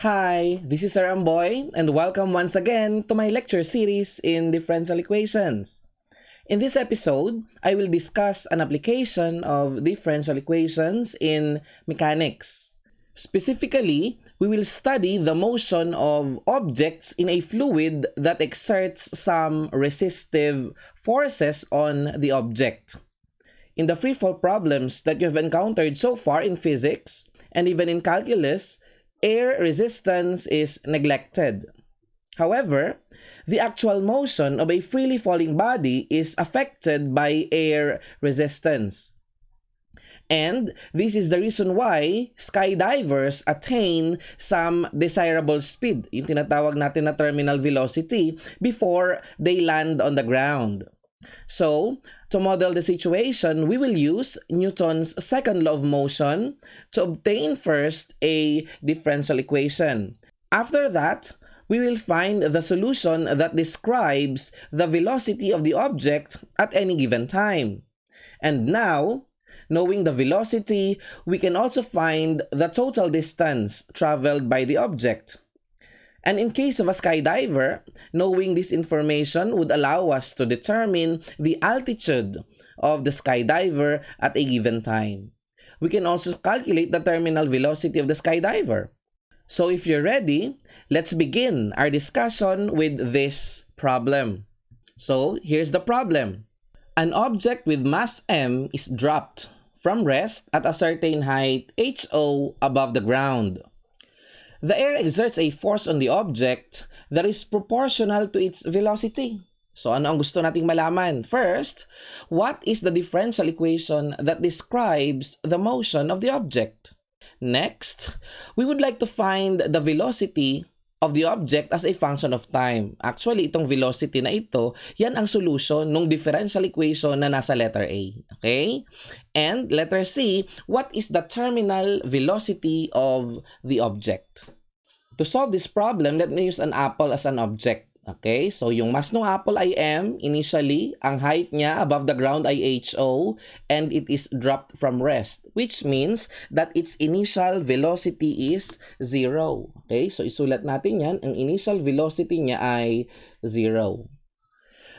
Hi, this is Sir Amboy, and welcome once again to my lecture series in differential equations. In this episode, I will discuss an application of differential equations in mechanics. Specifically, we will study the motion of objects in a fluid that exerts some resistive forces on the object. In the free-fall problems that you have encountered so far in physics, and even in calculus, air resistance is neglected. However, the actual motion of a freely falling body is affected by air resistance. And this is the reason why skydivers attain some desirable speed, yung tinatawag natin na terminal velocity, before they land on the ground. So, to model the situation, we will use Newton's second law of motion to obtain first a differential equation. After that, we will find the solution that describes the velocity of the object at any given time. And now, knowing the velocity, we can also find the total distance traveled by the object. And in case of a skydiver, knowing this information would allow us to determine the altitude of the skydiver at a given time. We can also calculate the terminal velocity of the skydiver. So if you're ready, let's begin our discussion with this problem. So here's the problem. An object with mass m is dropped from rest at a certain height h(O) above the ground. The air exerts a force on the object that is proportional to its velocity. So ano ang gusto nating malaman? First, what is the differential equation that describes the motion of the object? Next, we would like to find the velocity of the object as a function of time. Actually, itong velocity na ito, yan ang solution ng differential equation na nasa letter A. Okay? And letter C, what is the terminal velocity of the object? To solve this problem, let me use an apple as an object. Okay? So, yung mass ng apple ay m, initially, ang height niya above the ground ay h(O), and it is dropped from rest, which means that its initial velocity is 0. Okay? So, isulat natin yan. Ang initial velocity niya ay 0.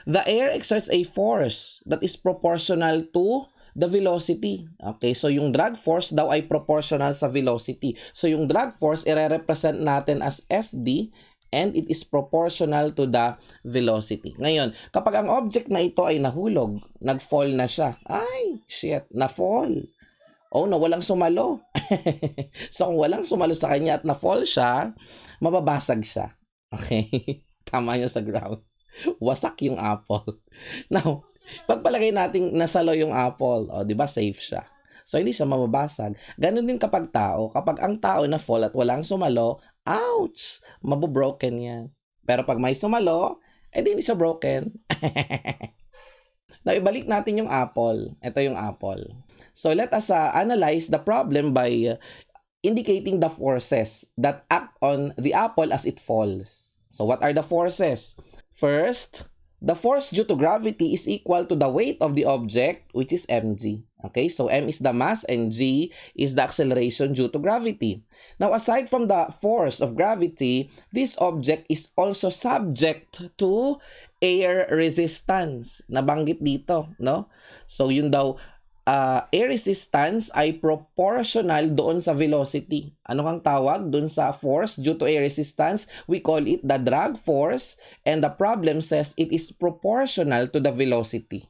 The air exerts a force that is proportional to the velocity. Okay, so yung drag force daw ay proportional sa velocity. So yung drag force, i-represent natin as Fd and it is proportional to the velocity. Ngayon, kapag ang object na ito ay nahulog, nag-fall na siya. Ay, shit, na-fall. Oh, no, walang sumalo. So kung walang sumalo sa kanya at na-fall siya, mababasag siya. Okay, tama niya sa ground. Wasak yung apple. Now, pagpalagay natin nasalo yung apple, o, di ba safe siya. So, hindi siya mababasag. Ganun din kapag tao. Kapag ang tao na fall at walang sumalo, ouch! Mabobroken yan. Pero pag may sumalo, edi hindi siya broken. Now, ibalik natin yung apple. Ito yung apple. So, let us analyze the problem by indicating the forces that act on the apple as it falls. So, what are the forces? First, the force due to gravity is equal to the weight of the object, which is mg. Okay, so m is the mass and g is the acceleration due to gravity. Now, aside from the force of gravity, this object is also subject to air resistance. Nabanggit dito, no? So, yun daw, air resistance ay proportional doon sa velocity. Ano kang tawag doon sa force due to air resistance? We call it the drag force, and the problem says it is proportional to the velocity.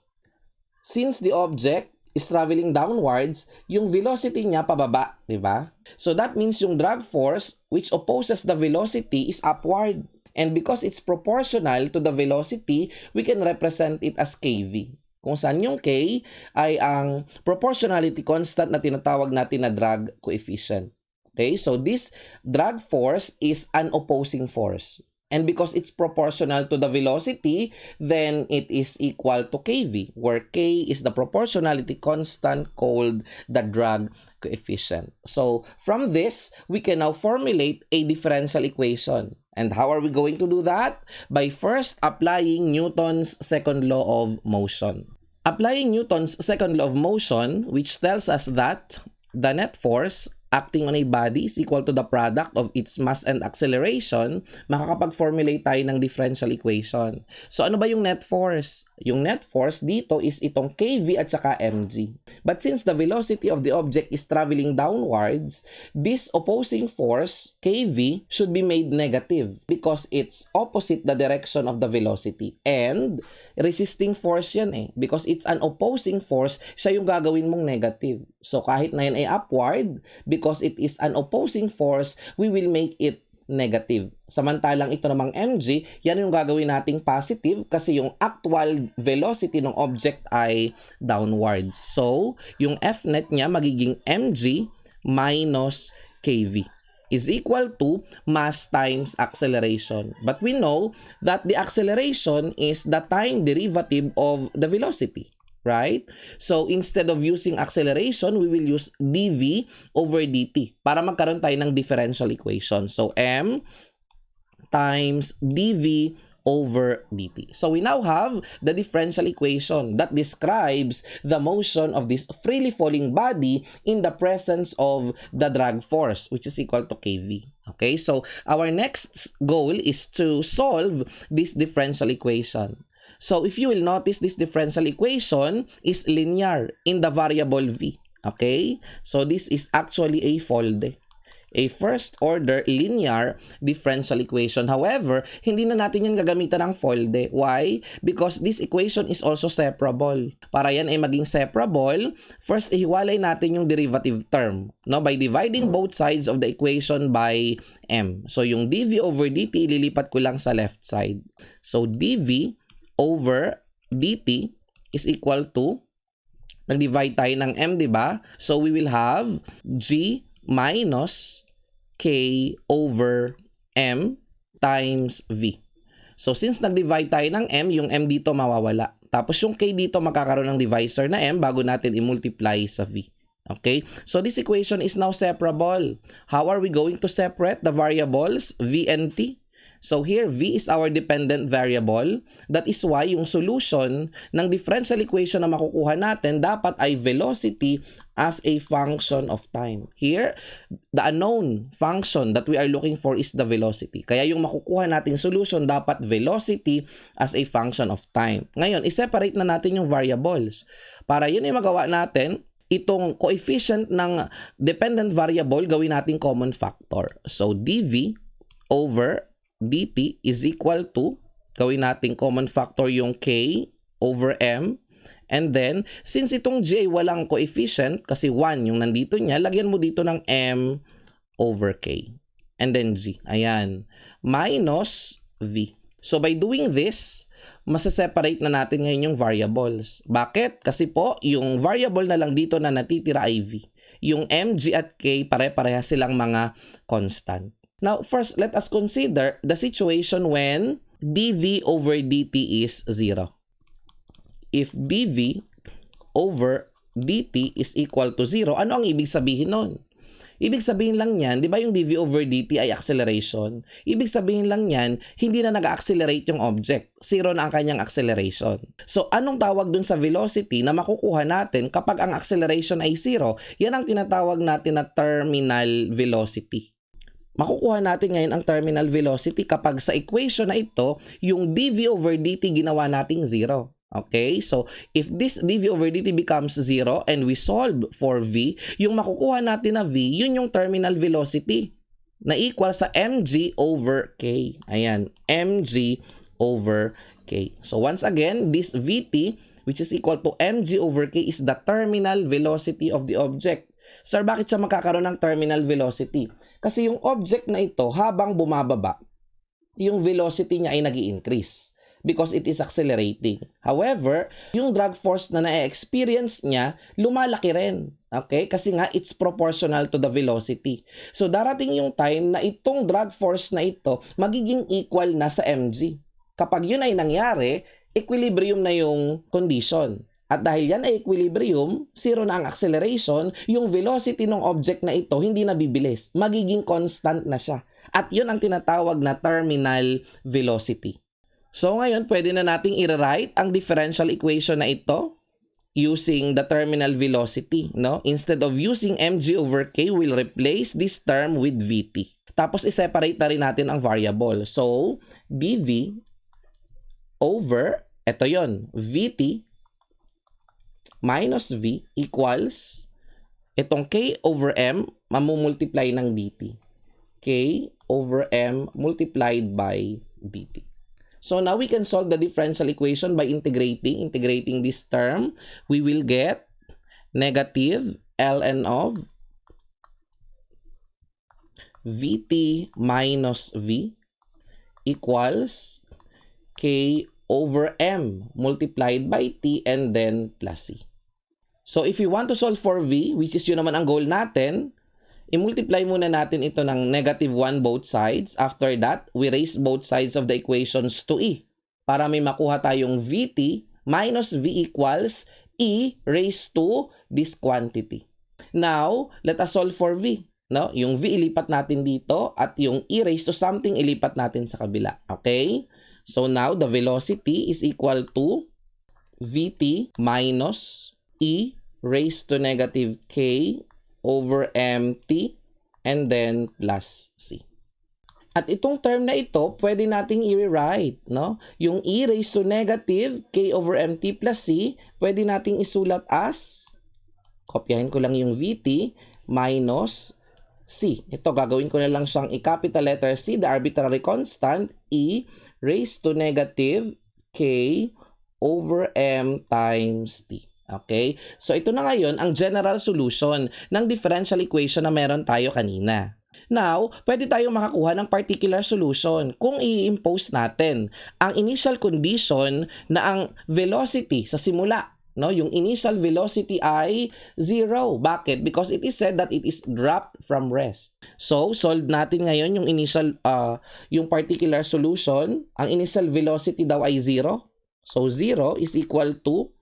Since the object is traveling downwards, yung velocity niya pababa, di ba? So that means yung drag force which opposes the velocity is upward. And because it's proportional to the velocity, we can represent it as kV. Kung saan yung K ay ang proportionality constant na tinatawag natin na drag coefficient. Okay, so this drag force is an opposing force. And because it's proportional to the velocity, then it is equal to kV, where K is the proportionality constant called the drag coefficient. So from this, we can now formulate a differential equation. And how are we going to do that? By first applying Newton's second law of motion. Applying Newton's second law of motion, which tells us that the net force acting on a body is equal to the product of its mass and acceleration, makakapag-formulate tayo ng differential equation. So ano ba yung net force? Yung net force dito is itong kV at saka mg. But since the velocity of the object is traveling downwards, this opposing force, kV, should be made negative because it's opposite the direction of the velocity. And resisting force yan because it's an opposing force, siya yung gagawin mong negative. So kahit na yan ay upward, because it is an opposing force, we will make it negative. Samantalang ito namang mg, yan yung gagawin nating positive kasi yung actual velocity ng object ay downwards. So, yung F net niya magiging mg minus kv is equal to mass times acceleration. But we know that the acceleration is the time derivative of the velocity. Right? So, instead of using acceleration, we will use dv over dt para magkaroon tayo ng differential equation. So, m times dv over dt. So, we now have the differential equation that describes the motion of this freely falling body in the presence of the drag force, which is equal to kv. Okay? So, our next goal is to solve this differential equation. So, if you will notice, this differential equation is linear in the variable v. Okay? So, this is actually a FOLDE. A first-order linear differential equation. However, hindi na natin yan gagamitan ng FOLDE. Why? Because this equation is also separable. Para yan ay maging separable, first, ihiwalay natin yung derivative term, no? By dividing both sides of the equation by m. So, yung dv over dt, ililipat ko lang sa left side. So, dv over dt is equal to, nag-divide tayo ng m, di ba? So, we will have g minus k over m times v. So, since nag-divide tayo ng m, yung m dito mawawala. Tapos, yung k dito magkakaroon ng divisor na m bago natin i-multiply sa v. Okay? So, this equation is now separable. How are we going to separate the variables v and t? So here, v is our dependent variable. That is why yung solution ng differential equation na makukuha natin dapat ay velocity as a function of time. Here, the unknown function that we are looking for is the velocity. Kaya yung makukuha nating solution dapat velocity as a function of time. Ngayon, i-separate na natin yung variables. Para yun ay magawa natin, itong coefficient ng dependent variable gawin nating common factor. So dv over dt is equal to, gawin natin common factor yung k over m, and then since itong j walang coefficient kasi 1 yung nandito niya, lagyan mo dito ng m over k, and then g, ayan, minus v. So by doing this, masaseparate na natin ngayon yung variables. Bakit? Kasi po yung variable na lang dito na natitira ay v. Yung m, g at k pare-pareha silang mga constant. Now, first, let us consider the situation when dv over dt is 0. If dv over dt is equal to 0, ano ang ibig sabihin nun? Ibig sabihin lang yan, di ba yung dv over dt ay acceleration? Ibig sabihin lang yan, hindi na nag-accelerate yung object. 0 na ang kanyang acceleration. So, anong tawag dun sa velocity na makukuha natin kapag ang acceleration ay 0? Yan ang tinatawag natin na terminal velocity. Makukuha natin ngayon ang terminal velocity kapag sa equation na ito, yung dv over dt ginawa nating 0. Okay? So, if this dv over dt becomes 0 and we solve for v, yung makukuha natin na v, yun yung terminal velocity na equal sa mg over k. Ayan, mg over k. So, once again, this vt, which is equal to mg over k, is the terminal velocity of the object. Sir, bakit siya magkakaroon ng terminal velocity? Kasi yung object na ito, habang bumababa, yung velocity niya ay nag-i-increase because it is accelerating. However, yung drag force na na-experience niya, lumalaki rin. Okay? Kasi nga, it's proportional to the velocity. So, darating yung time na itong drag force na ito, magiging equal na sa mg. Kapag yun ay nangyari, equilibrium na yung condition. At dahil yan ay equilibrium, 0 na ang acceleration, yung velocity ng object na ito hindi na bibilis. Magiging constant na siya. At yun ang tinatawag na terminal velocity. So ngayon, pwede na nating i-write ang differential equation na ito using the terminal velocity, no? Instead of using mg over k, we'll replace this term with vt. Tapos i-separate na rin natin ang variable. So, dv over, eto yon, vt minus v equals, itong k over m, mamumultiply ng dt. K over m multiplied by dt. So now we can solve the differential equation by integrating this term. We will get negative ln of vt minus v equals k over m multiplied by t and then plus c. So if you want to solve for v, which is yun naman ang goal natin, i-multiply muna natin ito ng negative 1 both sides. After that, we raise both sides of the equations to e para may makuha tayong vt minus v equals e raised to this quantity. Now, let us solve for v. No? Yung v ilipat natin dito at yung e raised to something ilipat natin sa kabila. Okay? So now, the velocity is equal to vt minus e raised to negative k over mt and then plus c. At itong term na ito, pwede nating i-rewrite, no? Yung e raised to negative k over mt plus c, pwede nating isulat as, kopyahin ko lang yung vt minus c. Ito, gagawin ko na lang siyang i-capital letter c, the arbitrary constant, e raised to negative k over m times t. Okay? So, ito na ngayon ang general solution ng differential equation na meron tayo kanina. Now, pwede tayong makakuha ng particular solution kung i-impose natin ang initial condition na ang velocity sa simula. No? Yung initial velocity ay 0. Bakit? Because it is said that it is dropped from rest. So, solve natin ngayon yung yung particular solution. Ang initial velocity daw ay 0. So, 0 is equal to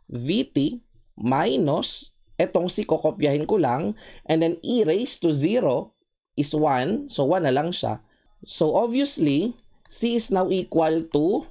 vt minus, etong c kokopyahin ko lang, and then e raised to 0 is 1. So, 1 na lang siya. So, obviously, c is now equal to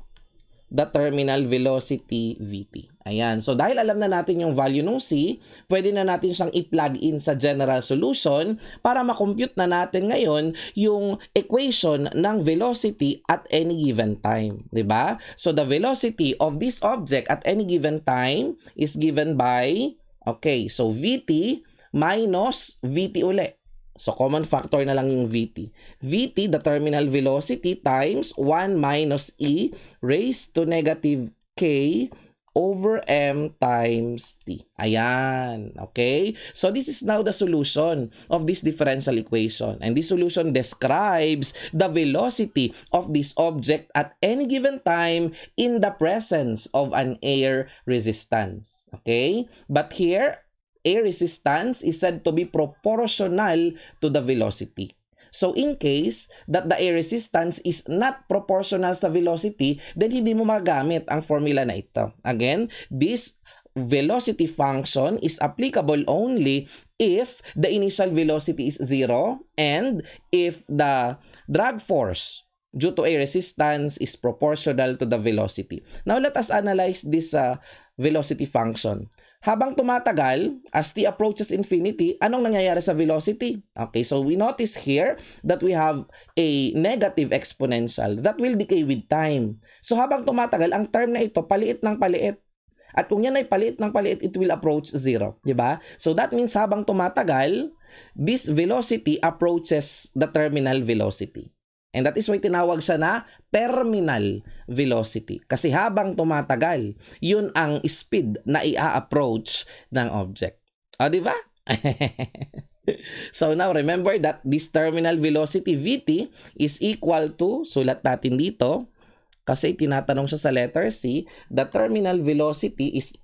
the terminal velocity vt. Ayan. So, dahil alam na natin yung value ng c, pwede na natin siyang i-plug in sa general solution para makompute na natin ngayon yung equation ng velocity at any given time. Diba? So, the velocity of this object at any given time is given by, okay, so vt minus vt uli. So, common factor na lang yung vt. Vt, the terminal velocity, times 1 minus e raised to negative k over m times t. Ayan. Okay? So, this is now the solution of this differential equation. And this solution describes the velocity of this object at any given time in the presence of an air resistance. Okay? But here, air resistance is said to be proportional to the velocity. So, in case that the air resistance is not proportional sa velocity, then hindi mo magamit ang formula na ito. Again, this velocity function is applicable only if the initial velocity is 0 and if the drag force due to air resistance is proportional to the velocity. Now, let us analyze this velocity function. Habang tumatagal, as t approaches infinity, anong nangyayari sa velocity? Okay, so we notice here that we have a negative exponential that will decay with time. So habang tumatagal, ang term na ito, paliit ng paliit. At kung yan ay paliit ng paliit, it will approach 0. Diba? So that means habang tumatagal, this velocity approaches the terminal velocity. And that is why tinawag siya na terminal velocity. Kasi habang tumatagal, yun ang speed na i-approach ng object. O, di ba? So now, remember that this terminal velocity Vt is equal to, sulat natin dito, kasi tinatanong siya sa letter C, the terminal velocity is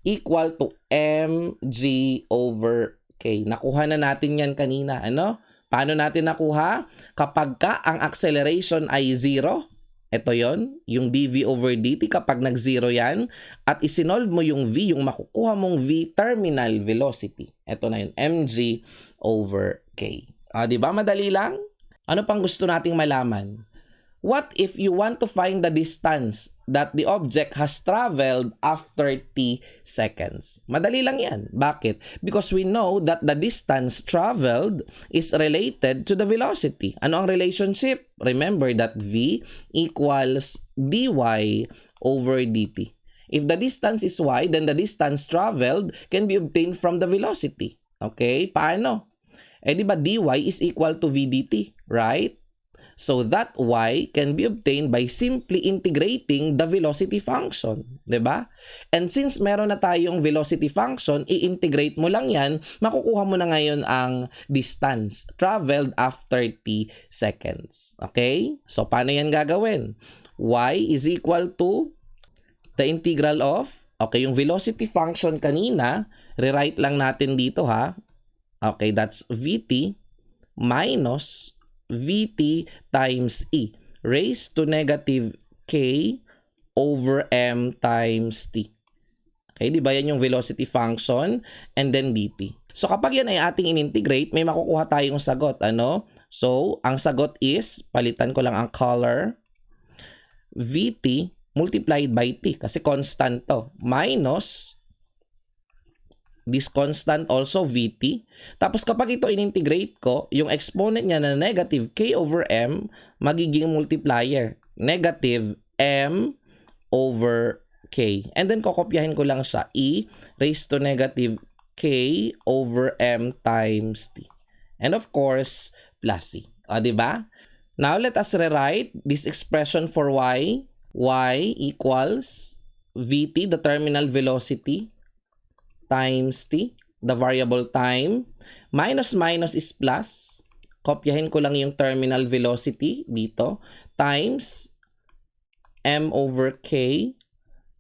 equal to mg over k. Nakuha na natin yan kanina. Ano? Paano natin nakuha? Kapag ka ang acceleration ay 0, ito yon, yung dv over dt, kapag nag-0 yan, at isinolve mo yung v, yung makukuha mong v, terminal velocity. Ito na yun, mg over k. Diba? Madali lang? Ano pang gusto nating malaman? What if you want to find the distance that the object has traveled after t seconds? Madali lang yan. Bakit? Because we know that the distance traveled is related to the velocity. Ano ang relationship? Remember that v equals dy over dt. If the distance is y, then the distance traveled can be obtained from the velocity. Okay? Paano? Eh di ba dy is equal to v dt, right? So that y can be obtained by simply integrating the velocity function, 'di ba? And since meron na tayong velocity function, i-integrate mo lang 'yan, makukuha mo na ngayon ang distance traveled after t seconds. Okay? So paano 'yan gagawin? Y is equal to the integral of, okay, yung velocity function kanina, rewrite lang natin dito ha. Okay, that's vt minus vt times e raised to negative k over m times t. Okay, di ba yan yung velocity function and then dt. So kapag yan ay ating in-integrate, may makukuha tayong sagot. Ano? So, ang sagot is, palitan ko lang ang color, vt multiplied by t kasi constant to, minus this constant also vt. Tapos kapag ito in-integrate ko, yung exponent niya na negative k over m, magiging multiplier. Negative m over k. And then kokopyahin ko lang siya, e raised to negative k over m times t. And of course, plus c. O, diba? Now, let us rewrite this expression for y. Y equals vt, the terminal velocity, times t, the variable time, minus minus is plus, kopyahin ko lang yung terminal velocity dito, times m over k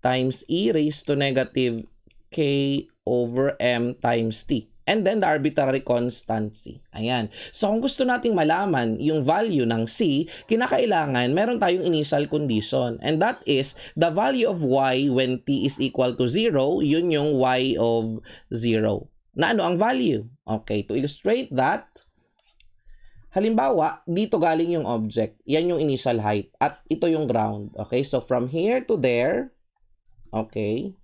times e raised to negative k over m times t. And then the arbitrary constant c. Ayan. So kung gusto nating malaman yung value ng c, kinakailangan meron tayong initial condition. And that is the value of y when t is equal to 0, yun yung y of 0. Na ano ang value? Okay, to illustrate that, halimbawa, dito galing yung object. Yan yung initial height. At ito yung ground. Okay, so from here to there, okay,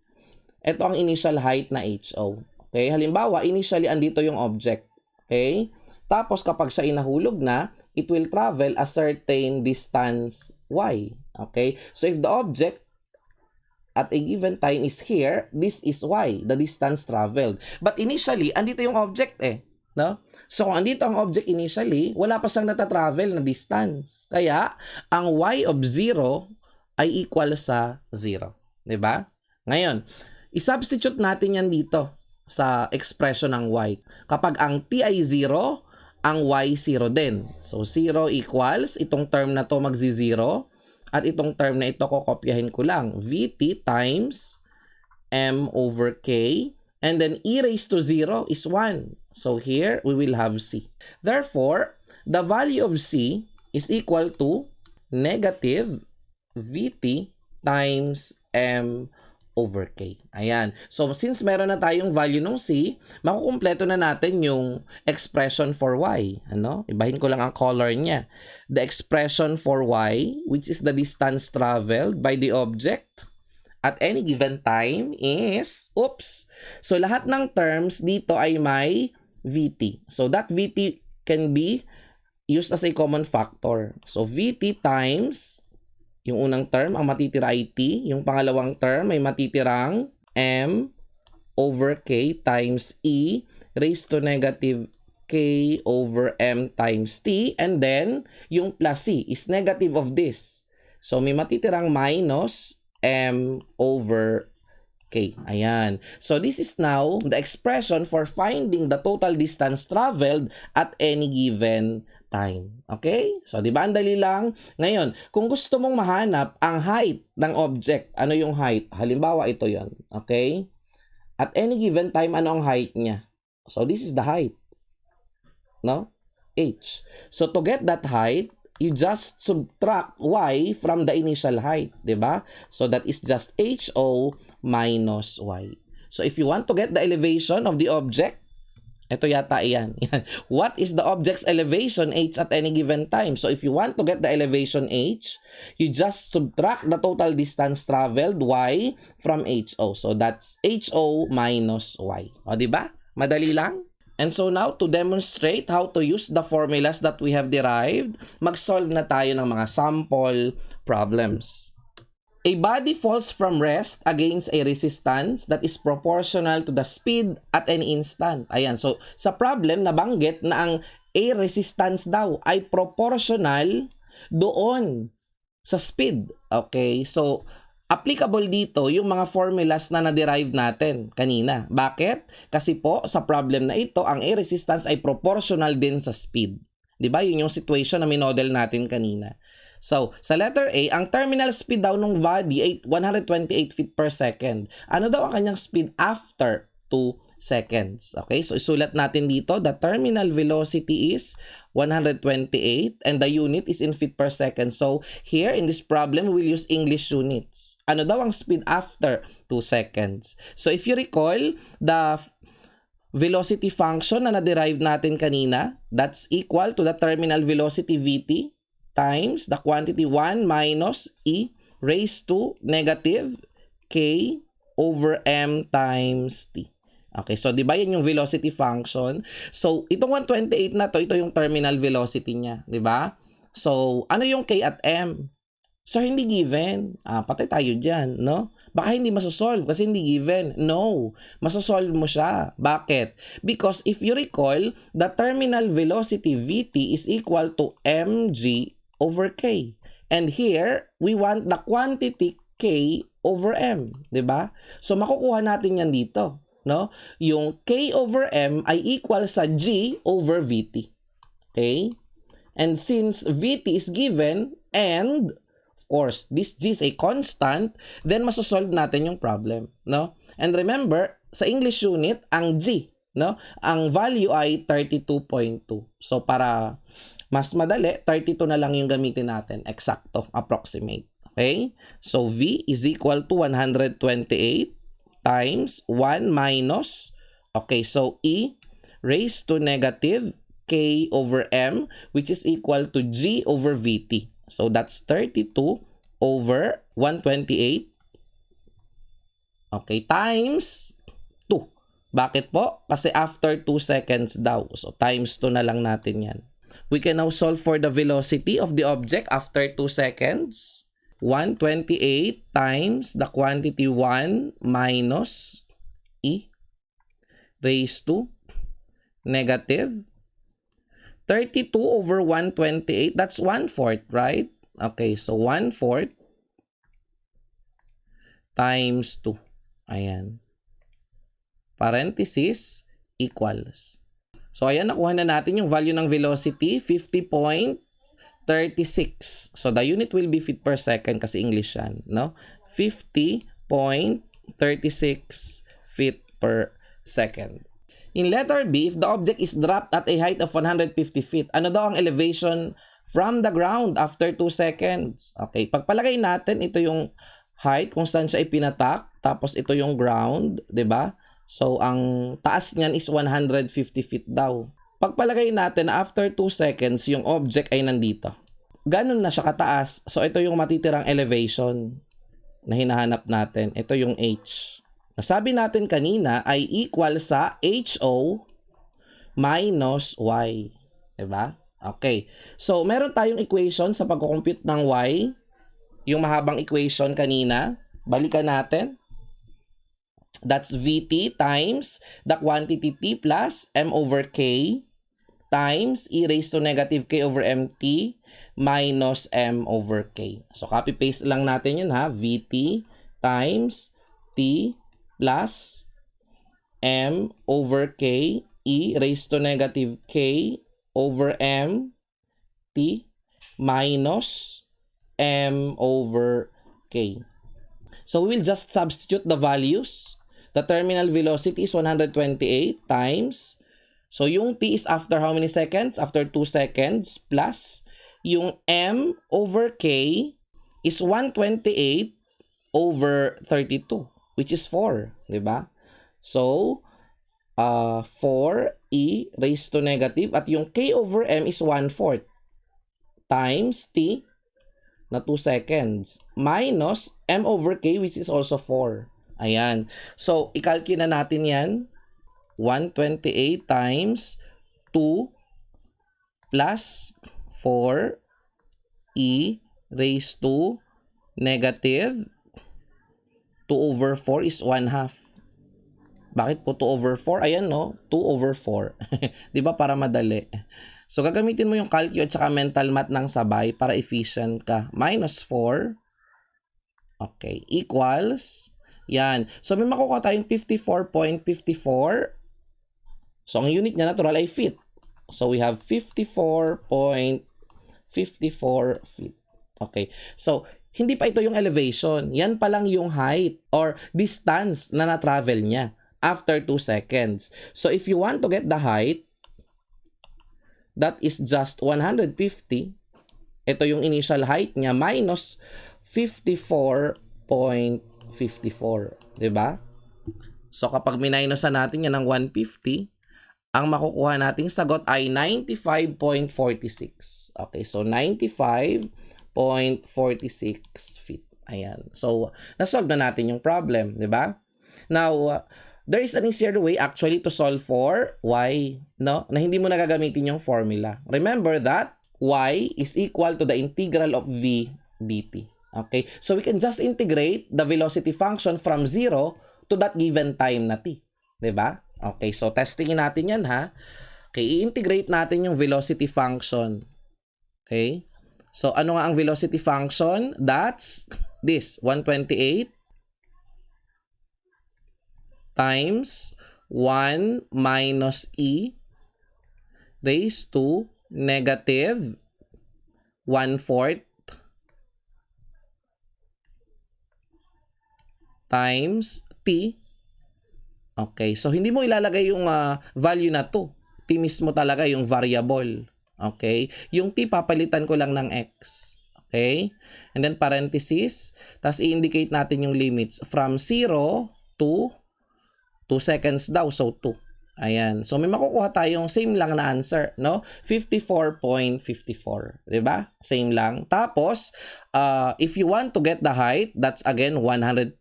ito ang initial height na ho. Okay, halimbawa, initially andito yung object. Okay? Tapos kapag siya inahulog na, it will travel a certain distance y. Okay? So if the object at a given time is here, this is y, the distance traveled. But initially, andito yung object eh. No? So kung andito ang object initially, wala pa siyang natatravel na distance. Kaya, ang y of 0 ay equal sa 0. Diba? Ngayon, isubstitute natin yan dito sa expression ng y. Kapag ang t ay 0, ang y 0 din. So 0 equals, itong term na to magzi-0, at itong term na ito kokopyahin ko lang, vt times m over k, and then e raised to 0 is 1. So here, we will have c. Therefore, the value of c is equal to negative vt times m over k. Ayan. So, since meron na tayong value ng c, makukumpleto na natin yung expression for y. Ano? Ibahin ko lang ang color niya. The expression for y, which is the distance traveled by the object at any given time is, oops. So, lahat ng terms dito ay may vt. So, that vt can be used as a common factor. So, vt times yung unang term, ang matitira ay t. Yung pangalawang term ay matitirang m over k times e raised to negative k over m times t. And then, yung plus c is negative of this. So, may matitirang minus m over k. Ayan. So, this is now the expression for finding the total distance traveled at any given time. Okay? So, di ba? Ang dali lang. Ngayon, kung gusto mong mahanap ang height ng object, ano yung height? Halimbawa, ito yon. Okay? At any given time, ano ang height niya? So, this is the height. No? H. So, to get that height, you just subtract y from the initial height. Di ba? So, that is just ho minus y. So, if you want to get the elevation of the object, Ito yata yan. What is the object's elevation h at any given time? So if you want to get the elevation h, you just subtract the total distance traveled y from HO. So that's HO minus y. O, di ba? Madali lang? And so now, to demonstrate how to use the formulas that we have derived, mag-solve na tayo ng mga sample problems. A body falls from rest against a resistance that is proportional to the speed at any instant. Ayan, so sa problem, nabanggit na ang a resistance daw ay proportional doon sa speed. Okay, so applicable dito yung mga formulas na na-derive natin kanina. Bakit? Kasi po sa problem na ito, ang a resistance ay proportional din sa speed. 'Di ba? Yun yung situation na minodel natin kanina. So, sa letter A, ang terminal speed daw ng body ay 128 feet per second. Ano daw ang kanyang speed after 2 seconds? Okay, so isulat natin dito, the terminal velocity is 128 and the unit is in feet per second. So, here in this problem, we'll use English units. Ano daw ang speed after 2 seconds? So, if you recall, the velocity function na na-derive natin kanina, that's equal to the terminal velocity Vt times the quantity 1 minus e raised to negative k over m times t. Okay, so di ba yan yung velocity function? So, itong 128 na to, ito yung terminal velocity niya, di ba? So, ano yung k at m? So, hindi given. Patay tayo dyan, no? Baka hindi masosolve kasi hindi given. No, masosolve mo siya. Bakit? Because if you recall, the terminal velocity Vt is equal to mg over k. And here, we want the quantity k over m, 'di ba? So makukuha natin 'yan dito, no? Yung k over m ay equal sa g over vt. Okay? And since vt is given and of course, this g is a constant, then masosolve natin yung problem, no? And remember, sa English unit, ang g, no? Ang value ay 32.2. So para mas madali, 32 na lang yung gamitin natin. Eksakto, approximate. Okay? So, V is equal to 128 times 1 minus, okay, so E raised to negative K over M, which is equal to G over VT. So, that's 32 over 128. Okay, times 2. Bakit po? Kasi after 2 seconds daw. So, times 2 na lang natin yan. We can now solve for the velocity of the object after 2 seconds. 128 times the quantity 1 minus e raised to negative 32 over 128. That's 1/4, right? Okay, so 1/4 times 2. Ayan. Parenthesis equals. So, ayan, nakuha na natin yung value ng velocity, 50.36. So, the unit will be feet per second kasi English yan, no? 50.36 feet per second. In letter B, if the object is dropped at a height of 150 feet, ano daw ang elevation from the ground after 2 seconds? Okay, pagpalagay natin, ito yung height kung saan siya ipinatak, tapos ito yung ground, 'di ba? So, ang taas niyan is 150 feet daw. Pagpalagay natin na after 2 seconds, yung object ay nandito. Ganun na siya kataas. So, ito yung matitirang elevation na hinahanap natin. Ito yung h. Nasabi natin kanina ay equal sa HO minus y. Diba? Okay. So, meron tayong equation sa pagkukompute ng y. Yung mahabang equation kanina. Balikan natin. That's Vt times the quantity t plus m over k times e raised to negative k over mt minus m over k. So, copy-paste lang natin yun ha. Vt times t plus m over k e raised to negative k over m t minus m over k. So, we will just substitute the values. The terminal velocity is 128 times. So, yung t is after how many seconds? After 2 seconds plus yung m over k is 128 over 32, which is 4. Diba? So, 4e raised to negative at yung k over m is 1/4 times t na 2 seconds minus m over k which is also 4. Ayan. So, i-calculate na natin yan. 128 times 2 plus 4e raised to negative 2 over 4 is 1/2. Bakit po 2 over 4? Ayan no, 2 over 4. Di ba para madali? So gagamitin mo yung calcu at saka mental math ng sabay para efficient ka. Minus 4. Okay, equals. Yan. So may makukuha tayong 54.54. So ang unit niya natural ay feet. So we have 54.54 feet. Okay. So hindi pa ito yung elevation. Yan pa lang yung height or distance na na-travel niya after 2 seconds. So if you want to get the height, that is just 150. Ito yung initial height niya minus 54.54. Diba? So kapag mininosan natin yan ng 150, ang makukuha nating sagot ay 95.46. Okay, so 95.46 feet. Ayan. So, na-solve na natin yung problem, di ba? Now, there is an easier way actually to solve for y, no? Na hindi mo nagagamitin yung formula. Remember that y is equal to the integral of v dt. Okay? So, we can just integrate the velocity function from 0 to that given time na t. Di ba? Okay, so testingin natin yan ha. Okay, i-integrate natin yung velocity function. Okay? So, ano nga ang velocity function? That's this, 128 times 1 minus e raised to negative 1/4 times t. Okay, so hindi mo ilalagay yung value na to. T mismo talaga yung variable. Okay, yung t papalitan ko lang ng x. Okay, and then parenthesis, tas i-indicate natin yung limits from 0 to 2 seconds daw, so 2. Ayan, so may makukuha tayong same lang na answer, no? 54.54, di ba? Same lang. Tapos, if you want to get the height, that's again 150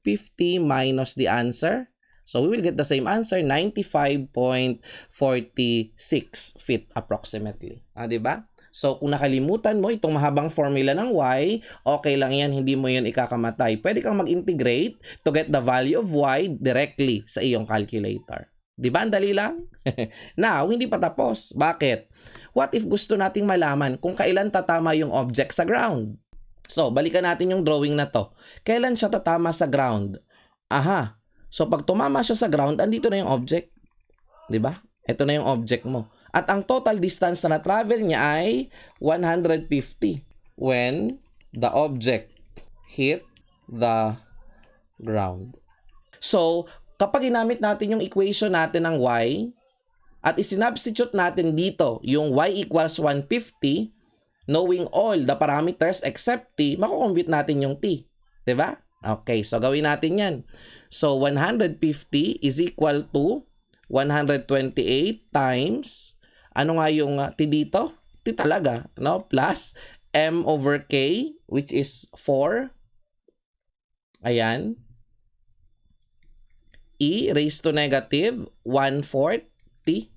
minus the answer. So we will get the same answer, 95.46 feet approximately. Di ba? So kung nakalimutan mo itong mahabang formula ng y, okay lang yan, hindi mo yun ikakamatay. Pwede kang mag-integrate to get the value of y directly sa iyong calculator. Di ba? Ang dali lang? Now, hindi pa tapos. Bakit? What if gusto nating malaman kung kailan tatama yung object sa ground? So, balikan natin yung drawing na to. Kailan siya tatama sa ground? Aha. So, pag tumama siya sa ground, andito na yung object. Diba? Ito na yung object mo. At ang total distance na na-travel niya ay 150 when the object hit the ground. So, kapag ginamit natin yung equation natin ng y, at isinubstitute natin dito yung y equals 150, knowing all the parameters except t, makukompute natin yung t. Diba? Okay, so gawin natin yan. So, 150 is equal to 128 times, ano nga yung t dito? T talaga, no? Plus m over k, which is 4. Ayan. E raised to negative 1/4 t.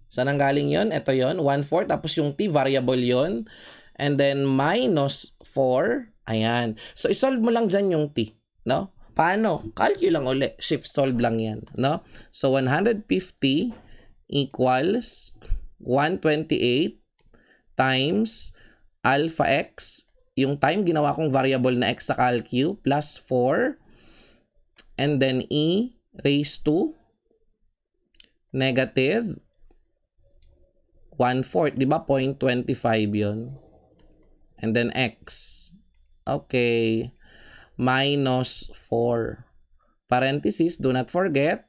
Saan ang galing yun? Ito yun, 1/4. Tapos yung t, variable yun. And then minus 4. Ayan. So, isolve mo lang dyan yung t. No? Paano? Calculate lang uli. Shift solve lang yan. No? So, 150 equals 128 times alpha x. Yung time, ginawa kong variable na x sa calcu. Plus 4. And then e raised to negative 1/4. Diba? 0.25 yun. And then x. Okay. Minus 4. Parenthesis, do not forget.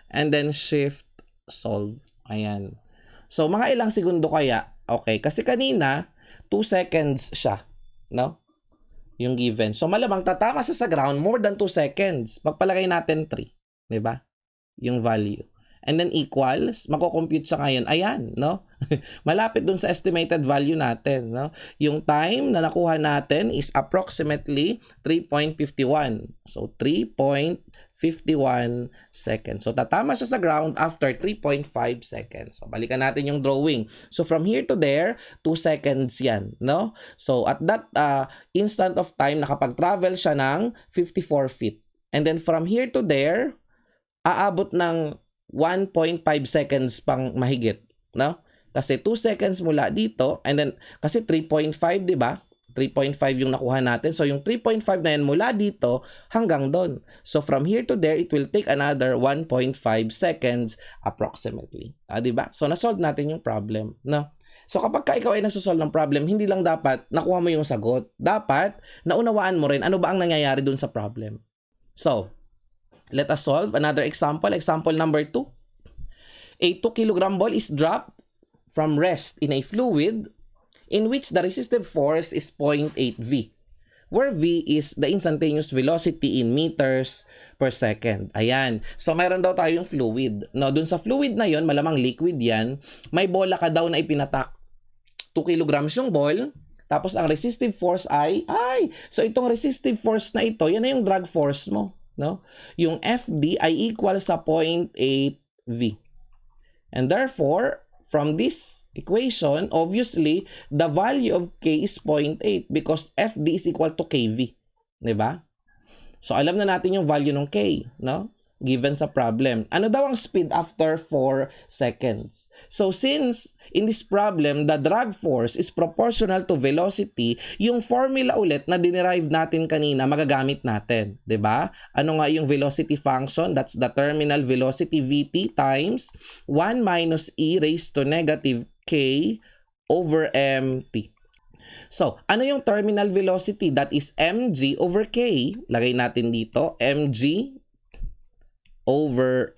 And then shift solve. Ayan. So, mga ilang segundo kaya? Okay. Kasi kanina, 2 seconds siya. No? Yung given. So, malamang tatama sa ground more than 2 seconds. Magpalagay natin 3. Diba? yung value. And then equals, mako-compute siya ngayon. Ayan, no? Malapit dun sa estimated value natin, no? Yung time na nakuha natin is approximately 3.51. So, 3.51 seconds. So, tatama siya sa ground after 3.5 seconds. So, balikan natin yung drawing. So, from here to there, 2 seconds yan, no? So, at that instant of time, nakapag-travel siya ng 54 feet. And then, from here to there, aabot ng 1.5 seconds pang mahigit, no? Kasi 2 seconds mula dito, and then, kasi 3.5, di ba? 3.5 yung nakuha natin. So, yung 3.5 na yan mula dito hanggang doon. So, from here to there, it will take another 1.5 seconds approximately. Di ba? So, nasolve natin yung problem, no? So, kapag ka ikaw ay nagsosolve ng problem, hindi lang dapat nakuha mo yung sagot. Dapat, naunawaan mo rin ano ba ang nangyayari doon sa problem. So, let us solve another example. Example number 2. A 2 kilogram ball is dropped from rest in a fluid in which the resistive force is 0.8 V, where V is the instantaneous velocity in meters per second. Ayan. So, mayroon daw tayong fluid. No, dun sa fluid na yon, malamang liquid yan, may bola ka daw na ipinatak. 2 kilograms yung ball, tapos ang resistive force so itong resistive force na ito, yan na yung drag force mo. No? Yung FD ay equal sa 0.8 V. And therefore, from this equation, obviously, the value of K is 0.8 because FD is equal to KV. Diba? So, alam na natin yung value ng K, no? Given sa problem. Ano daw ang speed after 4 seconds? So, since in this problem, the drag force is proportional to velocity, yung formula ulit na dinerive natin kanina, magagamit natin. Diba? Ano nga yung velocity function? That's the terminal velocity Vt times 1 minus e raised to negative k over mt. So, ano yung terminal velocity? That is mg over k. Lagay natin dito, mg over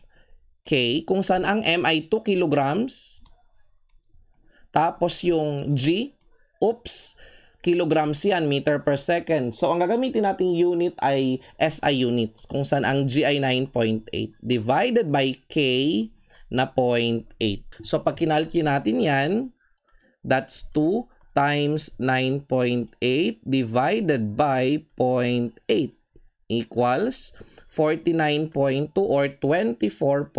k, kung saan ang m ay 2 kilograms, tapos yung g, kilograms yan, meter per second. So, ang gagamitin nating unit ay SI units, kung saan ang g ay 9.8 divided by k na 0.8. So, pag kinalculate natin yan, that's 2 times 9.8 divided by 0.8 equals 49.2 or 24.5.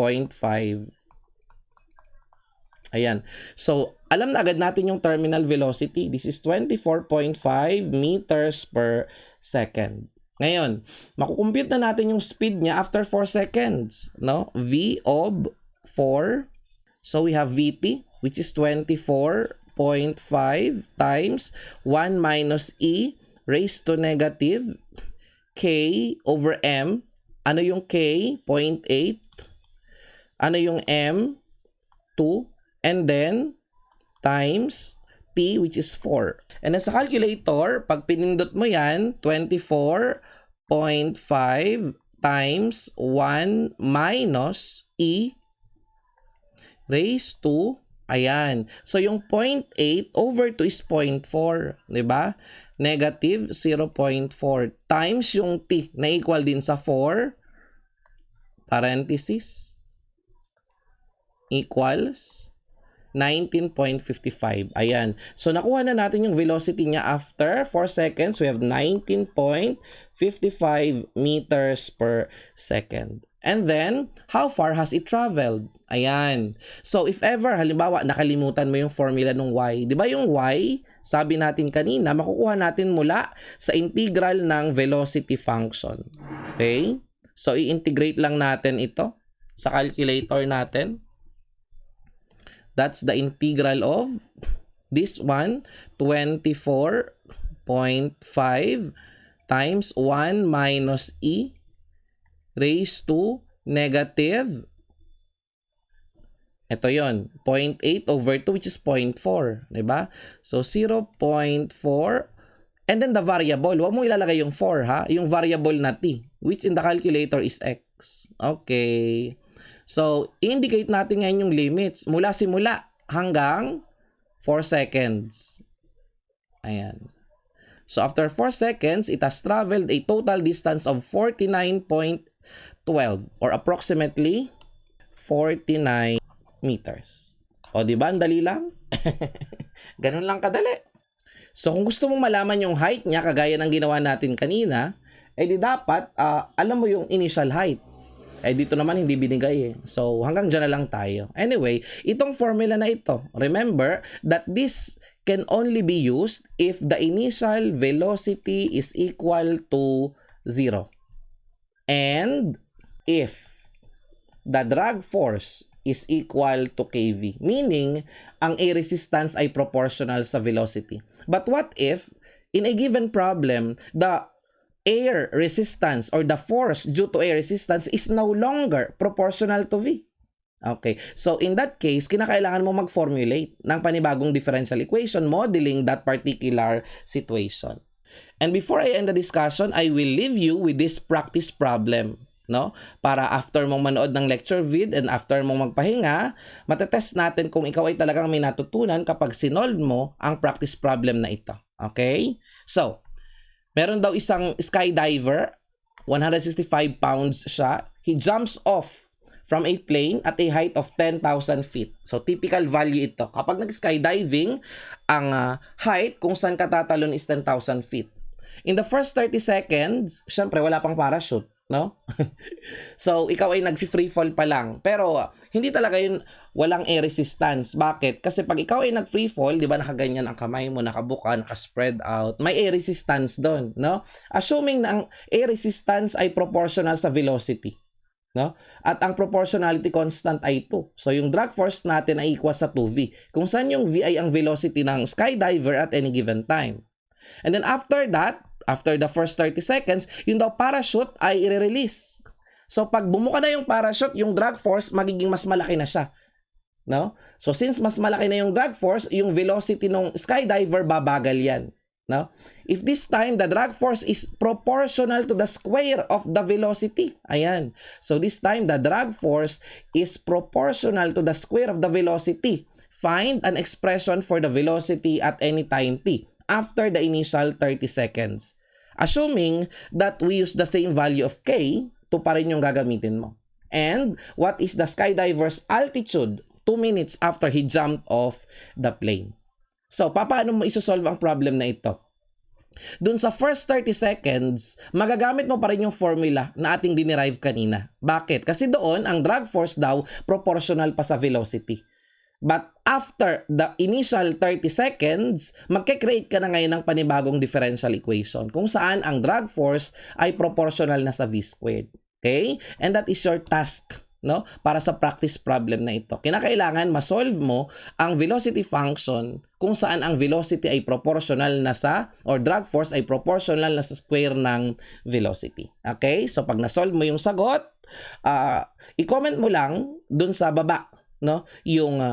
Ayan. So, alam na agad natin yung terminal velocity. This is 24.5 meters per second. Ngayon, makukompute na natin yung speed niya after 4 seconds. No? V of 4. So, we have Vt, which is 24.5 times 1 minus e raised to negative k over m. Ano yung k? 0.8. Ano yung m? 2. And then, times t, which is 4. And then sa calculator, pag pinindot mo yan, 24.5 times 1 minus e raised to, ayan. So, yung 0.8 over 2 is 0.4. Diba? Negative 0.4 times yung t na equal din sa 4 parenthesis equals 19.55. Ayan. So, nakuha na natin yung velocity niya after 4 seconds. We have 19.55 meters per second. And then, how far has it traveled? Ayan. So, if ever, halimbawa, nakalimutan mo yung formula ng y. Di ba yung y, sabi natin kanina, makukuha natin mula sa integral ng velocity function. Okay? So, i-integrate lang natin ito sa calculator natin. That's the integral of this one, 24.5 times 1 minus e raised to negative, ito yon, 0.8 over 2, which is 0.4. Diba? So, 0.4. And then the variable. Huwag mong ilalagay yung 4, ha? Yung variable na t, which in the calculator is x. Okay. So, indicate natin ngayon yung limits. Mula simula hanggang 4 seconds. Ayan. So, after 4 seconds, it has traveled a total distance of 49.12 or approximately 49 meters. O, di ba? Ang dali lang. Ganun lang kadali. So, kung gusto mong malaman yung height niya, kagaya ng ginawa natin kanina, di dapat, alam mo yung initial height. Dito naman hindi binigay eh. So, hanggang dyan na lang tayo. Anyway, itong formula na ito, remember that this can only be used if the initial velocity is equal to 0. And if the drag force is equal to kV, meaning ang A resistance ay proportional sa velocity. But what if, in a given problem, the air resistance or the force due to air resistance is no longer proportional to V? Okay, so in that case, kinakailangan mo mag-formulate ng panibagong differential equation modeling that particular situation. And before I end the discussion, I will leave you with this practice problem. No? Para after mong manood ng lecture vid and after mong magpahinga, matetest natin kung ikaw ay talagang may natutunan kapag sinolve mo ang practice problem na ito. Okay? So, meron daw isang skydiver, 165 pounds siya. He jumps off from a plane at a height of 10,000 feet. So, typical value ito. Kapag nag-skydiving, ang height kung saan ka tatalon is 10,000 feet. In the first 30 seconds, syempre wala pang parachute. No? So, ikaw ay nag-free fall pa lang. Pero, hindi talaga yun walang air resistance. Bakit? Kasi pag ikaw ay nag-free fall, di ba nakaganyan ang kamay mo, nakabuka, naka-spread out, may air resistance doon. No? Assuming na ang air resistance ay proportional sa velocity. No? At ang proportionality constant ay 2. So, yung drag force natin ay equal sa 2V. Kung saan yung V ay ang velocity ng skydiver at any given time. And then after that, after the first 30 seconds, yung daw parachute ay i-release. So, pag bumuka na yung parachute, yung drag force, magiging mas malaki na siya. No? So, since mas malaki na yung drag force, yung velocity ng skydiver, babagal yan. No? If this time, the drag force is proportional to the square of the velocity. Ayan. So, this time, the drag force is proportional to the square of the velocity. Find an expression for the velocity at any time t after the initial 30 seconds. Assuming that we use the same value of K, 2 pa rin yung gagamitin mo. And what is the skydiver's altitude 2 minutes after he jumped off the plane? So, paano mo isosolve ang problem na ito? Dun sa first 30 seconds, magagamit mo pa rin yung formula na ating dinerive kanina. Bakit? Kasi doon, ang drag force daw proportional pa sa velocity. But after the initial 30 seconds, magke-create ka na ngayon ng panibagong differential equation kung saan ang drag force ay proportional na sa V squared. Okay? And that is your task, no? Para sa practice problem na ito. Kinakailangan ma-solve mo ang velocity function kung saan ang velocity ay proportional na sa, or drag force ay proportional na sa square ng velocity. Okay? So pag na-solve mo yung sagot, i-comment mo lang dun sa baba, no, yung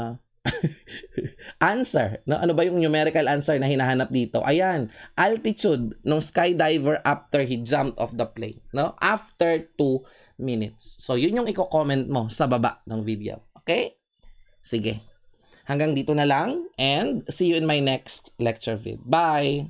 answer, no? Ano ba yung numerical answer na hinahanap dito? Ayan, altitude ng skydiver after he jumped off the plane, no? After 2 minutes. So yun yung i-comment mo sa baba ng video. Okay? Sige. Hanggang dito na lang and see you in my next lecture vid. Bye.